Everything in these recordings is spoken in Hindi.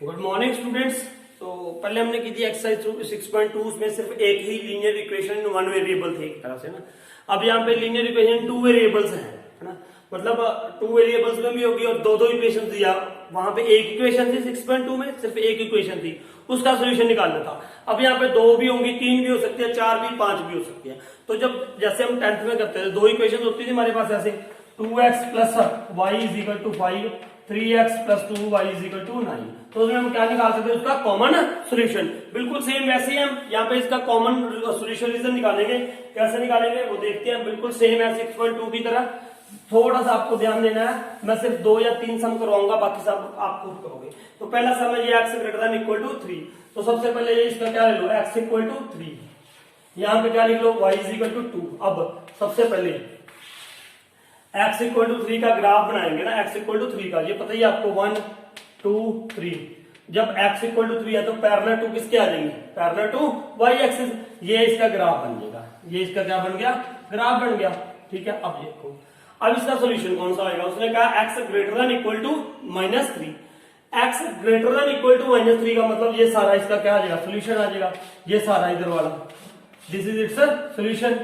Good morning students. तो पहले हमने की थी एक्सरसाइज 6.2, उसमें सिर्फ एक ही लीनियर इक्वेशन वन वेरिएबल थे एक तरह से ना। अब यहाँ पे लीनियर इक्वेशन टू वेरिएबल्स है ना, मतलब टू वेरिएबल्स में भी होगी और दो दो इक्वेशन दिया। वहां पे एक इक्वेशन थी 6.2 में, सिर्फ एक इक्वेशन थी, उसका सोल्यूशन निकालना था। अब यहाँ पे दो भी होंगी, तीन भी हो सकती है, चार भी, पांच भी हो सकती है। तो जब जैसे हम 10th में करते थे, दो इक्वेशन होती थी हमारे पास ऐसे 2x plus y is equal to 5, 3x plus 2y is equal to 9। तो उसमें हम क्या निकाल सकते हैं, उसका कॉमन सोल्यूशन। बिल्कुल सेम वैसे ही हम यहाँ पे इसका कॉमन सोल्यूशन निकालेंगे। कैसे निकालेंगे वो देखते हैं। बिल्कुल सेम है 6.2 की तरह। थोड़ा सा आपको ध्यान देना है, मैं सिर्फ 2 या 3 सम करवाऊंगा, बाकी सब आप खुद करोगे। तो पहला सम है ये x greater than equal to 3। तो सबसे पहले ये इसका क्या ले लो, x इक्वल टू 3। यहाँ पे क्या लिख लो, y इज इक्वल टू 2। अब सबसे पहले x इक्वल टू 3 का ग्राफ बनाएंगे ना, x इक्वल टू 3 का, ये पता ही आपको 1 2 3। जब x इक्वल टू 3 है तो पैरेलल टू किसके आ जाएंगे, पैरेलल टू y एक्सिस। ये इसका ग्राफ बन जाएगा, ये इसका क्या बन गया, ग्राफ बन गया। ठीक है, अब देखो अब इसका सोल्यूशन कौन सा आएगा। उसने कहा x greater than equal to -3। x greater than equal to -3 का मतलब ये सारा इसका क्या आ जाएगा, सोल्यूशन आ जाएगा। ये सारा इधर वाला, दिस इज इट्स सोल्यूशन।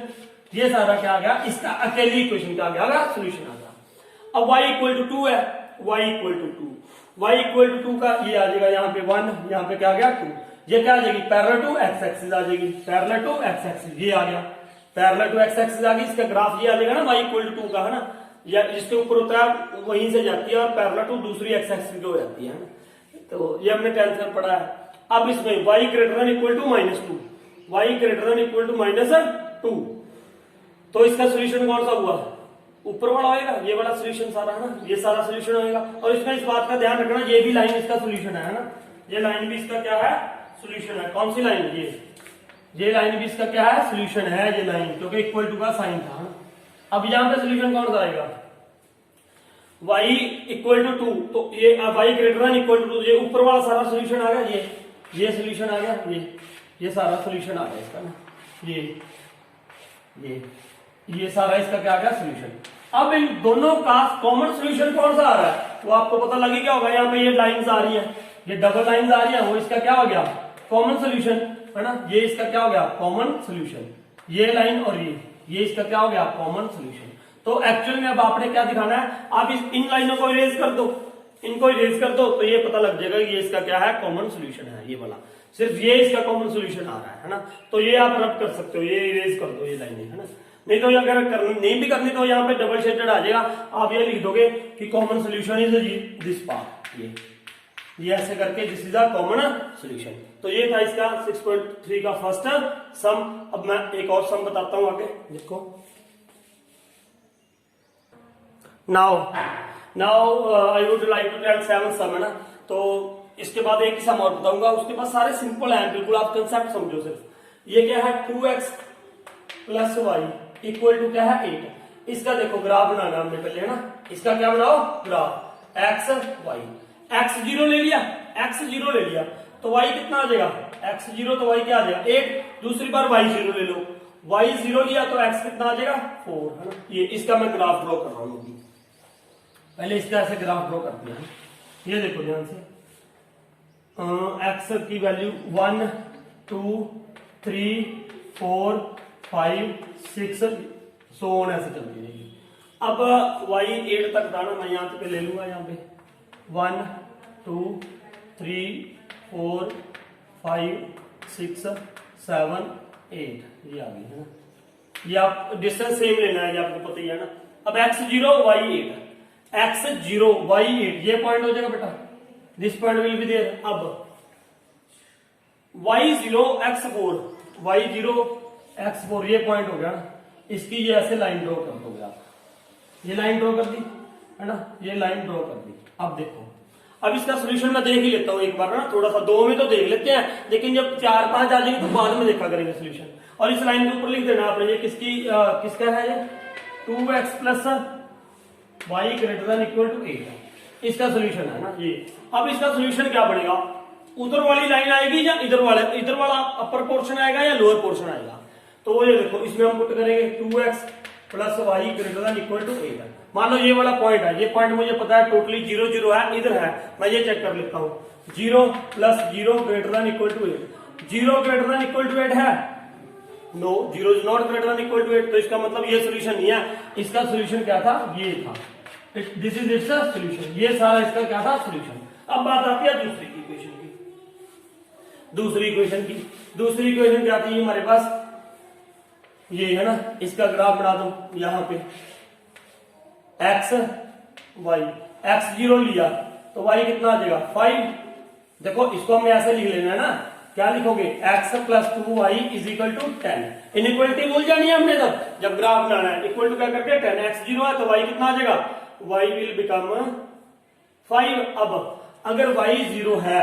ये सारा क्या आ गया, इसका अकेली इक्वेशन क्या आ गया, सोल्यूशन आ गया। अब y इक्वल टू 2 है, y equal to 2, y equal to 2 का ये आ जाएगा यहाँ पे 1, यहाँ पे क्या आ गया 2। ये क्या आ जाएगी, पैरेलल टू x एक्सिस आ जाएगी, पैरेलल टू x एक्सिस। ये आ गया पैरेलल टू x एक्सिस आ गई। इसका ग्राफ ये आ जाएगा ना y इक्वल टू 2 का, है ना, या जिसके ऊपर होता है वहीं से जाती है और पैरेलल टू दूसरी x एक्सिस की हो जाती है ना। तो ये हमने 10th में पढ़ा है। अब इसमें y greater than equal to -2, y greater than equal to -2। तो इसका सोल्यूशन कौन सा हुआ, ऊपर वाला होएगा, ये वाला सोल्यूशन सारा है ना, ये सारा सोल्यूशन होएगा। और इसमें इस बात का ध्यान रखना, ये भी लाइन इसका सोल्यूशन है ना, ये लाइन भी इसका क्या है, सोल्यूशन है। कौन सी लाइन, ये लाइन भी इसका क्या है, सोल्यूशन है ये लाइन, क्योंकि इक्वल टू का साइन था ना। अब यहाँ पे सोल्यूशन कौन सा आएगा, y इक्वल टू 2। तो ये y greater than equal to 2, ये ऊपर वाला सारा सोल्यूशन आ गया, ये सोल्यूशन आ गया, ये सारा सोल्यूशन आ गया इसका ना, ये सारा इसका क्या आ गया, सोल्यूशन। अब इन दोनों का कॉमन सोल्यूशन कौन सा आ रहा है, वो आपको पता लगी क्या होगा। यहाँ पे ये लाइंस आ रही है, ये डबल लाइंस आ रही है, वो इसका क्या हो गया, कॉमन सोल्यूशन, है ना। ये इसका क्या हो गया, कॉमन सोल्यूशन। ये लाइन और ये इसका क्या हो गया, कॉमन सोल्यूशन। तो एक्चुअल में अब आपने क्या दिखाना है, आप इन लाइनों को इरेज कर दो, इनको इरेज कर दो, तो ये पता लग जाएगा ये इसका क्या है, कॉमन सोल्यूशन है। ये वाला सिर्फ ये इसका कॉमन सोल्यूशन आ रहा है ना। तो ये आप रब कर सकते हो, ये इरेज कर दो ये लाइनें, है ना। नहीं तो अगर नहीं भी करनी तो यहाँ पे डबल शेडेड आ जाएगा। आप ये लिख दोगे कि common solution is this part, ये ऐसे करके this is a common solution. तो ये था इसका 6.3 का फर्स्ट सम। अब मैं एक और सम बताता हूं आगे, देखो। Now I would like to tell 7 sum, है ना। तो इसके बाद एक ही सम और बताऊंगा, उसके बाद सारे सिंपल हैं बिल्कुल, आप कंसेप्ट समझो सिर्फ। ये क्या है, 2x plus Y equal to क्या है 8। इसका देखो ग्राफ बनाना हमने पहले, है ना। इसका क्या बनाओ, ग्राफ x y। x 0 ले लिया, x 0 ले लिया तो y कितना आ जाएगा, x 0 तो y क्या आ जाएगा 8। दूसरी बार y 0 ले लो, y 0 लिया तो x कितना आ जाएगा 4, है ना। ये इसका मैं ग्राफ ड्रॉ कर रहा हूं अभी। पहले इसका ऐसे ग्राफ ड्रॉ करते हैं। ये देखो ध्यान से, x की वैल्यू 1 2 3 4 5 6 सो ऑन ऐसे चलती रहेगी। अब y 8 तक था ना, मैं यहाँ पे ले लूंगा, यहाँ पे 1 2 3 4 5 6 7 8 ये आ गई, है ना। ये आप डिस्टेंस सेम लेना है, ये आपको पता ही है ना। अब x 0 y 8, x 0 y 8 ये पॉइंट हो जाएगा बेटा, this point will be there. अब y 0 x 4, y 0 x4 ये पॉइंट हो गया ना। इसकी ये ऐसे लाइन ड्रॉ कर दोगे आप, ये लाइन ड्रॉ कर दी, है ना, ये लाइन ड्रॉ कर दी। अब देखो, अब इसका सोल्यूशन मैं देख ही लेता हूं एक बार ना, थोड़ा सा 2 में तो देख लेते हैं, लेकिन जब 4 5 आ जाएगी तो बाद में देखा करेंगे सोल्यूशन। और इस लाइन के ऊपर लिख देना आपने, ये किसका है, ये 2x plus y greater than equal to 8 इसका सोल्यूशन है ना ये। अब इसका सोल्यूशन क्या बनेगा, उधर वाली लाइन आएगी या इधर वाला अपर पोर्शन आएगा या लोअर पोर्शन आएगा। तो ये देखो, इसमें हम पुट करेंगे 2x plus y greater than equal to 8। मान लो ये वाला पॉइंट है, ये पॉइंट मुझे पता है टोटली 0 0 है, इधर है, मैं ये चेक कर लेता हूँ 0 + 0 > 8, 0 > 8 है, नो 0 इज नॉट > 8, तो इसका मतलब ये सोल्यूशन नहीं है, इसका सोल्यूशन क्या था, ये था, दिस इज इट्स सोल्यूशन, ये सारा इसका क्या था सोल्यूशन। अब बात आती है दूसरी इक्वेशन की, दूसरी इक्वेशन क्या थी हमारे पास, ये है ना, इसका ग्राफ बना दो यहां पे, x y, x0 लिया तो y कितना आ जाएगा 5, देखो इसको हमें ऐसे लिख लेना है ना, क्या लिखोगे x + 2y = 10, इनइक्वालिटी भूल जानी है हमने, तब जब ग्राफ बनाना है इक्वल टू क्या करके 10, x0 है तो y कितना आ जाएगा, y विल बिकम 5। अब अगर y 0 है,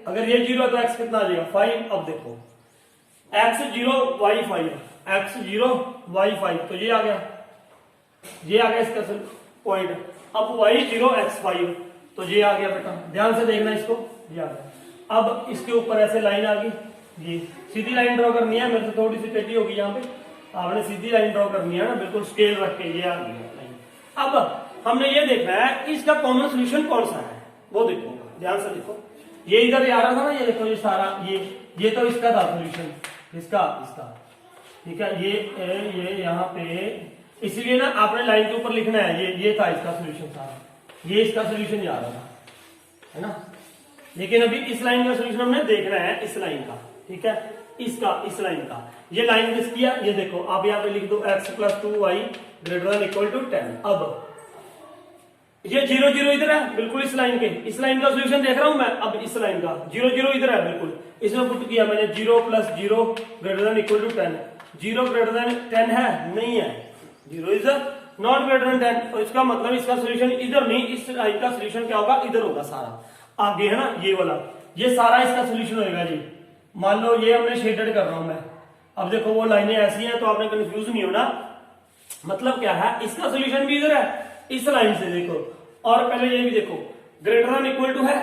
अगर ये 0 है तो x कितना आ जाएगा 5। अब देखो x0 y 5, x0 y 5, तो ये आ गया, इसका पॉइंट। अब y0 x 5, तो ये आ गया बेटा, ध्यान से देखना इसको, ये आ गया। अब इसके ऊपर ऐसे लाइन आ गई, ये सीधी लाइन ड्रॉ करनी है, मेरे से थोड़ी सी टेढ़ी होगी यहाँ पे, आपने सीधी लाइन ड्रॉ करनी है ना, बिल्कुल स्केल रख के, ये आ गई लाइन। अब हमने ये देखना है कि इसका कॉमन सोल्यूशन कौन सा है, वो देखो, ध्यान से देखो, ये इधर आ रहा था ना, ये देखो, ये सारा ये तो इसका था सोल्यूशन, इसका ठीक है, ये यहाँ पे, इसलिए ना आपने लाइन के ऊपर लिखना है, ये था इसका सोल्यूशन सारा, ये इसका सोल्यूशन जा रहा था, है ना। लेकिन अभी इस लाइन का सोल्यूशन हमने देखना है, इस लाइन का, ठीक है, इस लाइन का, ये लाइन किसकी है, ये देखो आप यहाँ पे लिख दो x + 2y > 10। अब ये 0 0 इधर है, बिल्कुल इस लाइन का सोल्यूशन देख रहा हूं मैं, अब इस लाइन का 0 0 इधर है, बिल्कुल इसमें पुट किया मैंने 0 + 0 > 10, 0 > 10 है, नहीं है, 0 इज नॉट > 10, तो इसका मतलब इसका सोल्यूशन इधर नहीं, इस लाइन का सोल्यूशन क्या होगा, इधर होगा सारा, आगे है ना, ये वाला, ये सारा इसका सोल्यूशन होगा जी। मान लो ये हमने शेडेड कर रहा हूं मैं, अब देखो वो लाइनें ऐसी हैं तो आपने कंफ्यूज नहीं होना, मतलब क्या है, इसका सोल्यूशन भी इधर है, इस लाइन से देखो, और पहले ये भी देखो > है,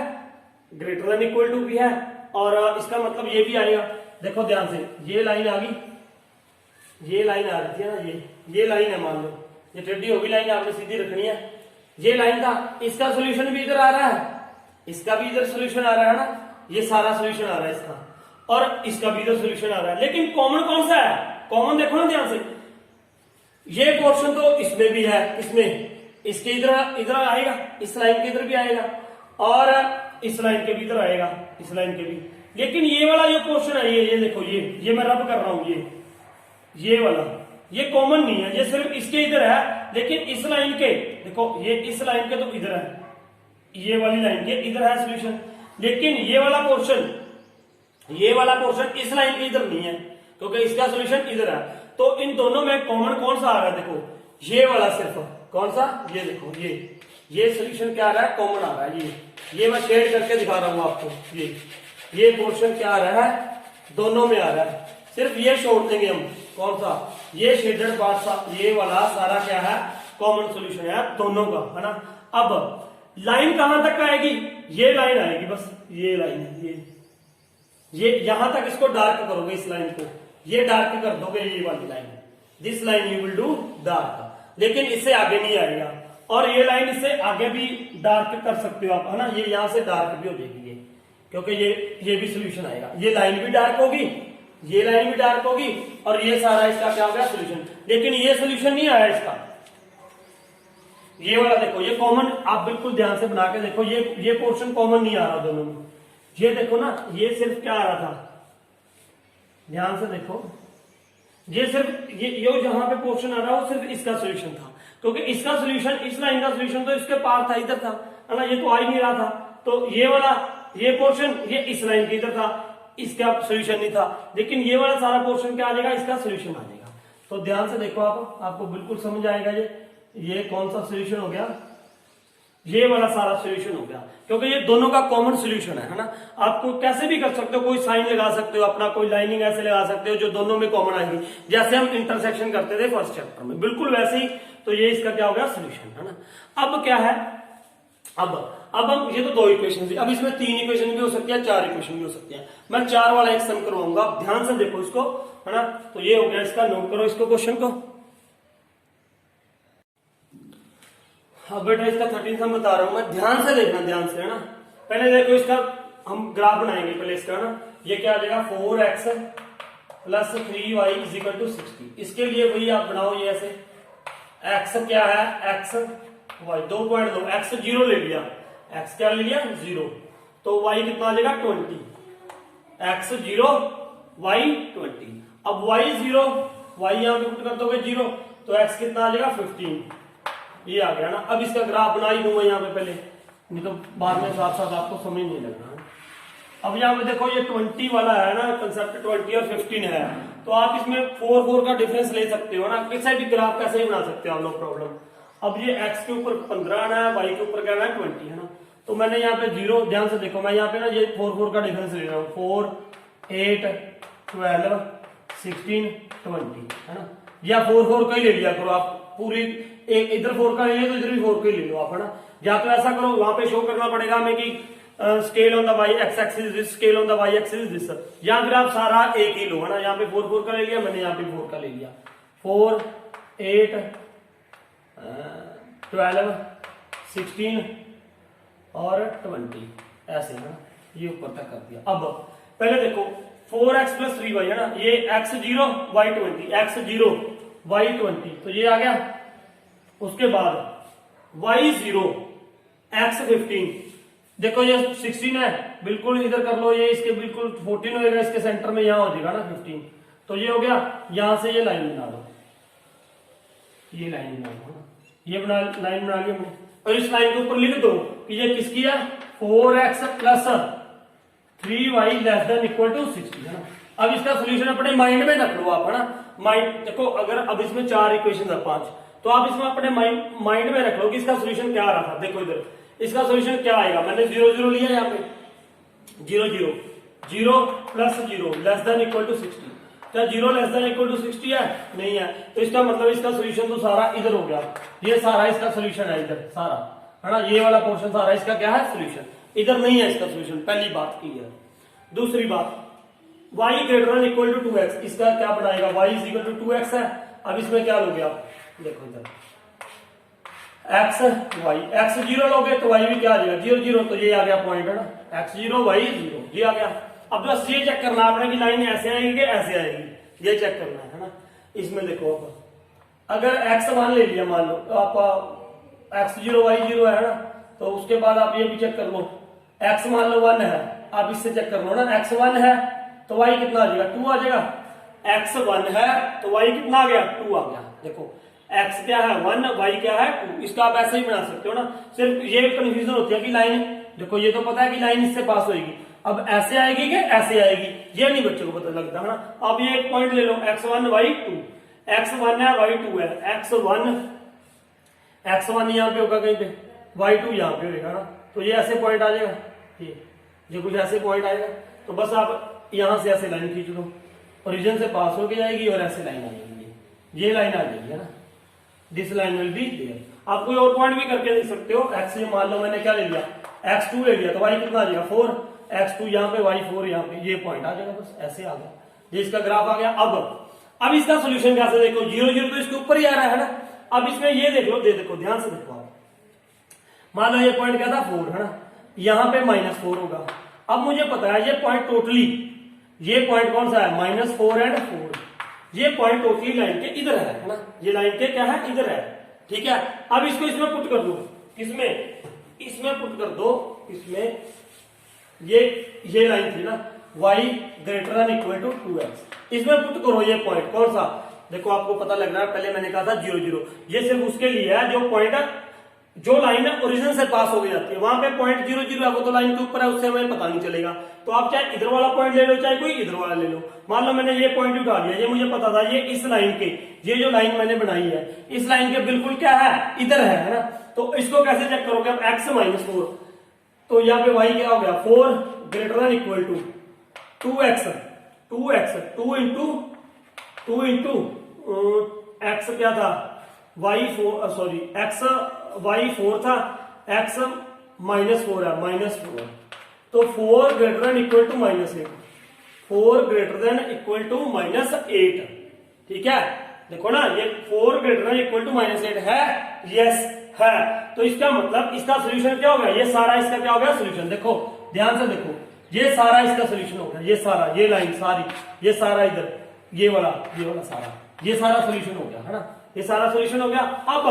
> भी है, और इसका मतलब ये भी आएगा, देखो ध्यान से, ये लाइन आ गई, ये लाइन आ रही थी ना, ये लाइन है, मान लो ये टेढ़ी होगी लाइन, आपने सीधी रखनी है, ये लाइन था, इसका सोल्यूशन भी इधर आ रहा है, इसका भी इधर सोल्यूशन आ रहा है ना, ये सारा सोल्यूशन आ रहा है इसका, और इसका भी इधर सोल्यूशन आ रहा है, लेकिन कॉमन कौन सा है, कॉमन देखो ना ध्यान से, ये पोर्शन तो इसमें भी है, इसमें इसके इधर आएगा, इस लाइन के इधर भी आएगा, और इस लाइन के भी इधर आएगा, इस लाइन के भी, लेकिन ये वाला जो पोर्शन है, ये देखो, ये मैं रब कर रहा हूं, ये वाला, ये कॉमन नहीं है, ये सिर्फ इसके इधर है, लेकिन इस लाइन के देखो, ये इस लाइन के तो इधर है, ये वाली लाइन के इधर है सोल्यूशन, लेकिन ये वाला पोर्शन इस लाइन के इधर नहीं है, क्योंकि इसका सोल्यूशन इधर है। तो इन दोनों में कॉमन कौन सा आ रहा है, देखो ये वाला, सिर्फ कौन सा, ये देखो, ये सोल्यूशन क्या आ रहा है, कॉमन आ रहा है, ये मैं शेड करके दिखा रहा हूं आपको, ये पोर्शन क्या आ रहा है, दोनों में आ रहा है, सिर्फ ये छोड़ देंगे हम, कौन सा, ये शेडेड पार्ट सा, ये वाला सारा क्या है, कॉमन सोल्यूशन है दोनों का, है ना। अब लाइन कहां तक आएगी, ये लाइन आएगी, बस ये लाइन है, ये यहां तक, इसको डार्क करोगे, इस लाइन को ये डार्क कर दोगे, ये वाली line, this line you will do dark, लेकिन इससे आगे नहीं आएगा, और ये लाइन इससे आगे भी डार्क कर सकते हो आप, है ना, ये यहां से डार्क भी हो जाएगी, ये क्योंकि ये भी सोल्यूशन आएगा, ये लाइन भी डार्क होगी, ये लाइन भी डार्क होगी, और ये सारा इसका क्या हो गया सोल्यूशन, लेकिन ये सोल्यूशन नहीं आया इसका, ये वाला देखो, ये कॉमन, आप बिल्कुल ध्यान से बना के देखो, ये पोर्शन कॉमन नहीं आ रहा दोनों में, ये देखो ना, ये सिर्फ क्या आ रहा था, ध्यान से देखो, ये सिर्फ ये जहां पे पोर्शन आ रहा है वो सिर्फ इसका सोल्यूशन था, क्योंकि इसका सोल्यूशन, इस लाइन का सोल्यूशन तो इसके पार था, इधर था, है ना, ये तो आ ही नहीं रहा था, तो ये वाला, ये पोर्शन, ये इस लाइन के इधर था, इसका सोल्यूशन नहीं था, लेकिन ये वाला सारा पोर्शन क्या आ जाएगा, इसका सोल्यूशन आ जाएगा। तो ध्यान से देखो, आपको बिल्कुल समझ आएगा, ये कौन सा सोल्यूशन हो गया, ये वाला सारा सोल्यूशन हो गया, क्योंकि ये दोनों का कॉमन सोल्यूशन है ना। आपको कैसे भी कर सकते हो, कोई साइन लगा सकते हो अपना, कोई लाइनिंग ऐसे लगा सकते हो जो दोनों में कॉमन आएगी, जैसे हम इंटरसेक्शन करते थे फर्स्ट चैप्टर में, बिल्कुल वैसे ही। तो ये इसका क्या हो गया सोल्यूशन, है ना। अब क्या है, अब हम, ये तो 2 इक्वेशन थी, अब इसमें 3 इक्वेशन भी हो सकती है, 4 इक्वेशन भी हो सकती है। मैं 4 वाला एक सम करवाऊंगा, ध्यान से देखो इसको, है ना। तो ये हो गया इसका, नोट करो इसको क्वेश्चन को। हाँ बेटा इसका 13 सम बता रहा हूं मैं, ध्यान से देखना, ध्यान से, है ना। पहले देखो इसका हम ग्राफ बनाएंगे पहले इसका ना। ये क्या आ जाएगा 4x plus 3y is equal to 60। इसके लिए वही आप बनाओ ये ऐसे, x क्या है x y 2.2, x 0 ले लिया, x क्या ले लिया 0, तो y कितना आ जाएगा 20, x 0 y 20। अब y 0, y यहां पे पुट कर दोगे 0, तो x कितना आ जाएगा 15, ये आ गया ना। अब इसका ग्राफ बना ही दूंगा यहाँ पे पहले, नहीं तो बाद में साथ साथ आपको समझ नहीं लगना। अब यहाँ पे देखो ये 20 वाला है ना कंसेप्ट, 20 और 15 है, तो आप इसमें 4 का डिफरेंस ले सकते हो ना, किसी भी ग्राफ कैसे ही बना सकते हो आप लोग प्रॉब्लम। अब ये x के ऊपर 15 आना है, y के ऊपर क्या है 20, है ना। तो मैंने यहाँ पे 0, ध्यान से देखो मैं यहाँ पे ना ये 4 का डिफरेंस ले रहा हूँ, 4 8 12 16 20, है ना। या 4 का ही ले लिया करो आप, पूरी एक इधर 4 का ले लिया तो इधर भी 4 का ही ले लो आप, है ना। या तो ऐसा करो वहां पे शो करना पड़ेगा हमें कि scale on the y x axis this, scale on the y axis this, या फिर आप सारा एक ही लो, है ना। यहाँ पे 4 का ले लिया मैंने, यहाँ पे 4 का ले लिया, 4 8 12 16 और 20 ऐसे, है ना। ये ऊपर तक कर दिया। अब पहले देखो 4x प्लस 3y, है ना, ये x 0 y 20, x 0 y 20, तो ये आ गया। उसके बाद y 0 x 15, देखो ये 16 है, बिल्कुल इधर कर लो, ये इसके बिल्कुल 14 होएगा, इसके सेंटर में यहां हो जाएगा ना 15, तो ये हो गया। यहां से ये लाइन बना दो, ये लाइन बना दो, ये बना लाइन बना ली हमने, और इस लाइन के ऊपर लिख दो कि ये किसकी है 4x plus 3y less than equal to 60, है ना। अब इसका सोल्यूशन अपने माइंड में रख लो आप, है ना। माइंड देखो, अगर अब इसमें 4 इक्वेशन है 5, तो आप इसमें अपने माइंड में रख लो कि इसका सोल्यूशन क्या आ रहा था। देखो इधर इसका सोल्यूशन क्या आएगा, मैंने 0 0 लिया यहाँ पे, 0 0 0 plus 0 less than equal to 60, क्या 0 लेस देन इक्वल टू 60 है? नहीं है, तो इसका मतलब इसका सोल्यूशन तो सारा इधर हो गया, ये सारा इसका सोल्यूशन है इधर सारा, है ना। ये वाला पोर्शन सारा इसका क्या है सोल्यूशन, इधर नहीं है इसका सोल्यूशन, पहली बात की है। दूसरी बात y greater than equal to 2x, इसका क्या बनाएगा y is equal to 2x है। अब इसमें क्या लोगे आप, देखो इधर x y, x 0 लोगे तो y भी क्या आ जाएगा 0 0, तो ये आ गया पॉइंट, है ना, x 0 y 0, ये आ गया। अब बस ये चेक करना आपने कि लाइन ऐसे आएगी कि ऐसे आएगी, ये चेक करना है ना। इसमें देखो अब अगर x 1 ले लिया मान लो, तो आप x 0 y 0 है ना, तो उसके बाद आप ये भी चेक कर लो, x मान लो 1 है, आप इससे चेक कर लो ना, x 1 है तो y कितना आ जाएगा 2 आ जाएगा, x 1 है तो y कितना आ गया 2 आ गया। देखो x क्या है 1, y क्या है 2, इसका आप ऐसे ही बना सकते हो ना। सिर्फ ये कंफ्यूजन होती है कि लाइन, देखो ये तो पता है कि लाइन इससे पास होगी, अब ऐसे आएगी कि ऐसे आएगी, ये नहीं बच्चों को पता लगता, है ना। अब ये एक पॉइंट ले लो x1 y2, x1 है y2 है, x1 यहाँ पे होगा कहीं पे, y2 यहाँ पे होगा ना, तो ये ऐसे पॉइंट आ जाएगा, ये कुछ ऐसे पॉइंट आएगा। तो बस आप यहां से ऐसे लाइन खींच लो, ओरिजिन से पास होके जाएगी और ऐसे लाइन आ जाएगी, ये लाइन आ जाएगी, है ना। This line will be there. आप कोई और पॉइंट भी करके देख सकते हो, x ये मान लो मैंने क्या ले लिया x2 ले लिया, तो y कितना आ जाएगा 4, x2 यहाँ पे y 4 यहाँ पे, ये पॉइंट आ जाएगा, बस ऐसे आ गया, ये इसका ग्राफ आ गया। अब इसका सोल्यूशन कैसे, देखो 0 0 तो इसके ऊपर ही आ रहा है ना। अब इसमें ये देख लो, देखो ध्यान से देखो आप, मान लो ये पॉइंट क्या था 4, है ना, यहाँ पे -4 होगा। अब मुझे पता है ये पॉइंट टोटली, ये पॉइंट कौन सा है -4 एंड 4, ये पॉइंट टोटली लाइन के इधर है ना, ये लाइन के क्या है इधर है, ठीक है। अब इसको इसमें पुट कर दो, इसमें पुट कर दो, इसमें ये लाइन थी ना y greater than equal to 2x, इसमें पुट करो ये पॉइंट कौन सा, देखो आपको पता लग रहा है, पहले मैंने कहा था 0 0, ये सिर्फ उसके लिए है जो पॉइंट जो लाइन है ओरिजिन से पास हो जाती है, वहां पे पॉइंट 0 0 है, वो तो लाइन के ऊपर है, उससे हमें पता नहीं चलेगा। तो आप चाहे इधर वाला पॉइंट ले लो, चाहे कोई इधर वाला ले लो। मान लो मैंने ये पॉइंट उठा लिया, ये मुझे पता था ये इस लाइन के, ये जो लाइन मैंने बनाई है इस लाइन के बिल्कुल क्या है इधर है ना। तो इसको कैसे चेक करोगे आप, x -4, तो यहाँ पे y क्या हो गया 4 greater than equal to 2x 2 into x क्या था y4, सॉरी x y4 था, x -4 है, -4, तो 4 greater than equal to -8, 4 greater than equal to -8, ठीक है। देखो ना ये 4 ग्रेटर देन इक्वल टू -8 है, यस है, तो इसका मतलब इसका सोल्यूशन क्या हो गया, ये सारा इसका क्या हो गया सोल्यूशन। देखो ध्यान से देखो, ये सारा इसका सोल्यूशन हो गया, ये सारा, ये लाइन सारी, ये सारा इधर, ये वाला सारा, ये सारा सोल्यूशन हो गया, है ना, ये सारा सोल्यूशन हो गया। अब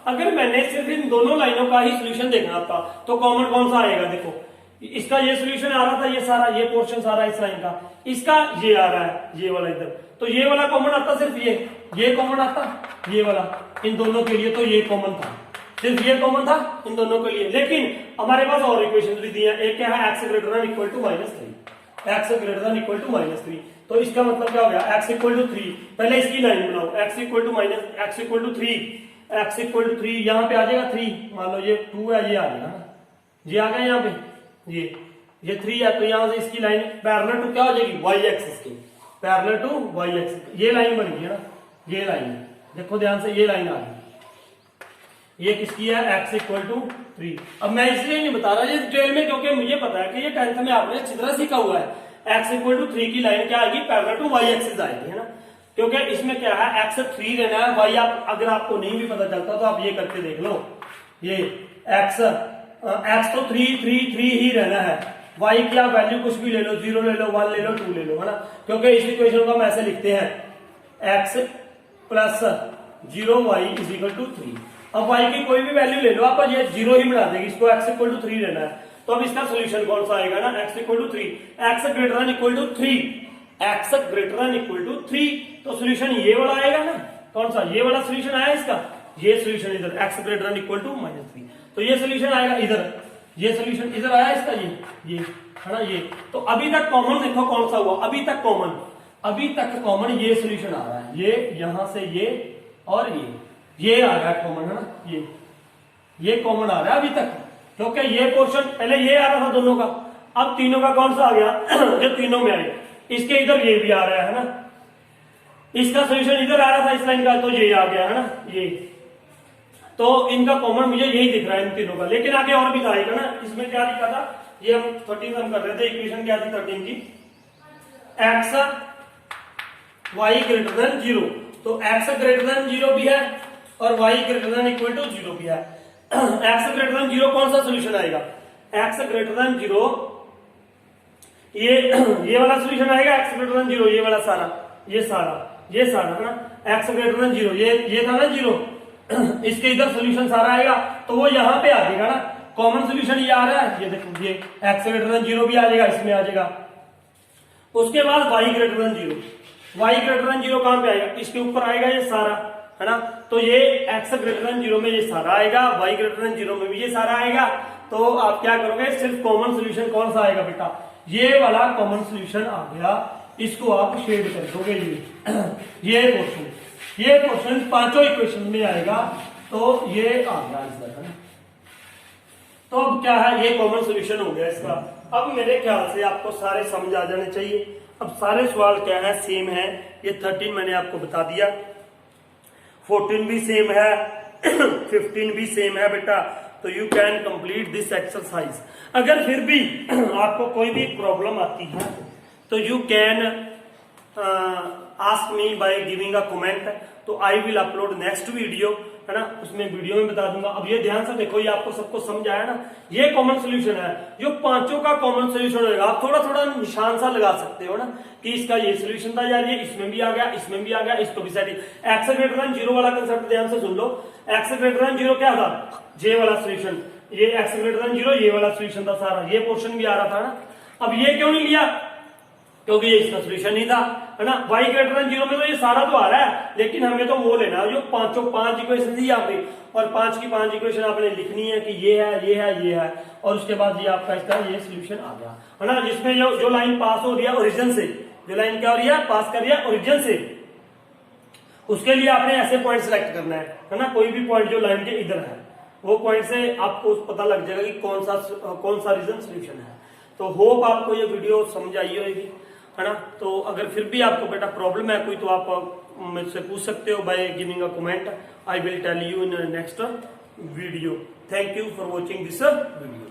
अगर मैंने सिर्फ इन दोनों लाइनों का ही सोल्यूशन देखना था तो कॉमन कौन सा आएगा, देखो इसका ये सोल्यूशन आ रहा था, ये सारा, ये पोर्शन सारा इस लाइन का, इसका ये आ रहा है, ये वाला इधर, तो ये वाला कॉमन आता सिर्फ ये कॉमन आता, ये वाला इन दोनों के लिए, तो ये कॉमन था, सिर्फ ये कॉमन था इन दोनों के लिए। लेकिन हमारे पास और इक्वेशन भी दी है, एक क्या है, x greater than equal to -3, x greater than equal to -3, तो इसका मतलब क्या हो गया, x इक्वल टू 3, पहले इसकी लाइन बनाओ, x इक्वल टू 3, यहाँ पे आ जाएगा 3, मान लो ये 2 है, ये आ जाएगा ना, ये आ गया यहाँ पे, ये 3 है, तो यहाँ से इसकी लाइन पैरेलल टू क्या हो जाएगी, y एक्सिस की, पैरेलल टू y एक्सिस, ये लाइन बन गई है ना, ये लाइन देखो ध्यान से, ये लाइन आ गई, ये किसकी है, x इक्वल टू 3। अब मैं इसलिए नहीं बता रहा ये डिटेल में, क्योंकि मुझे पता है कि ये 10th में आपने अच्छी तरह सीखा हुआ है, x इक्वल टू 3 की लाइन क्या आएगी, पैरेलल टू y एक्सिस आएगी, है ना, क्योंकि इसमें क्या है, x 3 रहना है, y आप अगर आपको नहीं भी पता चलता तो आप ये करके देख लो, ये x तो 3 ही रहना है, y की आप वैल्यू कुछ भी ले लो, 0 ले लो, 1 ले लो, 2 ले लो, है ना, क्योंकि इस इक्वेशन को हम ऐसे लिखते हैं, x plus 0y is equal to 3। अब y की कोई भी वैल्यू ले लो आप, ये 0 ही बना देगी, इसको x इक्वल टू 3 रहना है, तो अब इसका सोल्यूशन कौन सा आएगा ना, x equal to 3, x greater than equal to 3, x greater than equal to 3, तो सोल्यूशन ये वाला आएगा ना, कौन सा, ये वाला सोल्यूशन आया इसका, ये सोल्यूशन इधर x greater than equal to -3, तो ये सोल्यूशन आएगा इधर, ये सोल्यूशन इधर आया इसका, ये है ना, ये तो अभी तक कॉमन देखो कौन सा हुआ, अभी तक कॉमन ये सोल्यूशन आ रहा है, ये यहां से ये और ये आ रहा है कॉमन, है ना, ये कॉमन आ रहा है अभी तक, क्योंकि ये पोर्शन पहले ये आ रहा था दोनों का, अब तीनों का कौन सा आ गया जो तीनों में आए, इसके इधर ये भी आ रहा है ना, इसका सोल्यूशन इधर आ रहा था इस लाइन का, तो ये आ गया, है ना, ये, तो इनका कॉमन मुझे यही दिख रहा है इन तीनों का, लेकिन आगे और भी आएगा ना, इसमें क्या लिखा था, ये हम 13 हम कर रहे थे, इक्वेशन क्या थी 13 की, x y ग्रेटर देन 0, तो x ग्रेटर देन 0 भी है और y greater than equal to 0 भी है। x ग्रेटर देन 0 कौन सा सोल्यूशन आएगा, x ग्रेटर देन 0, ये वाला सोल्यूशन आएगा, x ग्रेटर देन 0, ये वाला सारा, ये सारा है ना, x ग्रेटर देन 0, ये था ना 0, इसके इधर सोल्यूशन सारा आएगा, तो वो यहाँ पे आ जाएगा ना, कॉमन सोल्यूशन ये आ रहा है, ये देखो ये x ग्रेटर देन 0 भी आ जाएगा, इसमें आ जाएगा, उसके बाद y greater then 0, y greater then 0 कहां पे आएगा, इसके ऊपर आएगा ये सारा, है ना, तो ये x ग्रेटर देन 0 में ये सारा आएगा, y ग्रेटर देन 0 में भी ये सारा आएगा, तो आप क्या करोगे, सिर्फ कॉमन सोल्यूशन कौन सा आएगा बेटा, ये वाला कॉमन सोल्यूशन आ गया, इसको आप शेड कर दोगे, ये पोर्शन पांचों इक्वेशन में आएगा, तो ये आ गया आंसर, है। तो अब क्या है, ये कॉमन सोल्यूशन हो गया इसका। अब मेरे ख्याल से आपको सारे समझ आ जाने चाहिए। अब सारे सवाल क्या है, सेम है, ये 13 मैंने आपको बता दिया, 14 भी सेम है 15 भी सेम है बेटा, तो you can complete this exercise. अगर फिर भी आपको कोई भी प्रॉब्लम आती है तो you can ask me by giving a comment, तो I will upload next video, है ना, उसमें वीडियो में बता दूंगा। अब ये ध्यान से देखो, ये आपको सबको समझ आया ना, ये कॉमन सोल्यूशन है, जो पांचों का कॉमन सोल्यूशन होगा। आप थोड़ा थोड़ा निशान सा लगा सकते हो ना कि इसका ये सोल्यूशन था यार, ये इसमें भी आ गया, इसमें भी आ गया, इसको भी सेट। एक्स ग्रेटर देन 0 वाला कंसेप्ट ध्यान से सुन लो, एक्स ग्रेटर देन 0 क्या था, जे वाला सोल्यूशन, ये एक्स ग्रेटर देन 0 ये वाला सोल्यूशन था सारा, ये पोर्शन भी आ रहा था ना। अब ये क्यों नहीं लिया, क्योंकि ये इसका सोल्यूशन नहीं था, है ना। y ग्रेटर देन 0 में तो ये सारा तो आ रहा है, लेकिन हमें तो वो लेना है जो पांच इक्वेशन थी यहाँ पे, और 5 की 5 इक्वेशन आपने लिखनी है कि ये है, ये है, ये है, और उसके बाद ये आपका इसका ये सोल्यूशन आ गया, है ना। जिसमें जो लाइन पास हो रही है ओरिजिन से, जो लाइन क्या हो रही है, पास कर रही है ओरिजिन से, उसके लिए आपने ऐसे पॉइंट सेलेक्ट करना है ना। कोई भी पॉइंट जो लाइन के इधर है, वो पॉइंट से आपको पता लग जाएगा कि कौन सा रीजन सोल्यूशन है। तो होप आपको ये वीडियो समझ आई होगी, है ना। तो अगर फिर भी आपको बेटा प्रॉब्लम है कोई, तो आप मुझसे पूछ सकते हो by giving a comment. I will tell you in next video. Thank you for watching this video.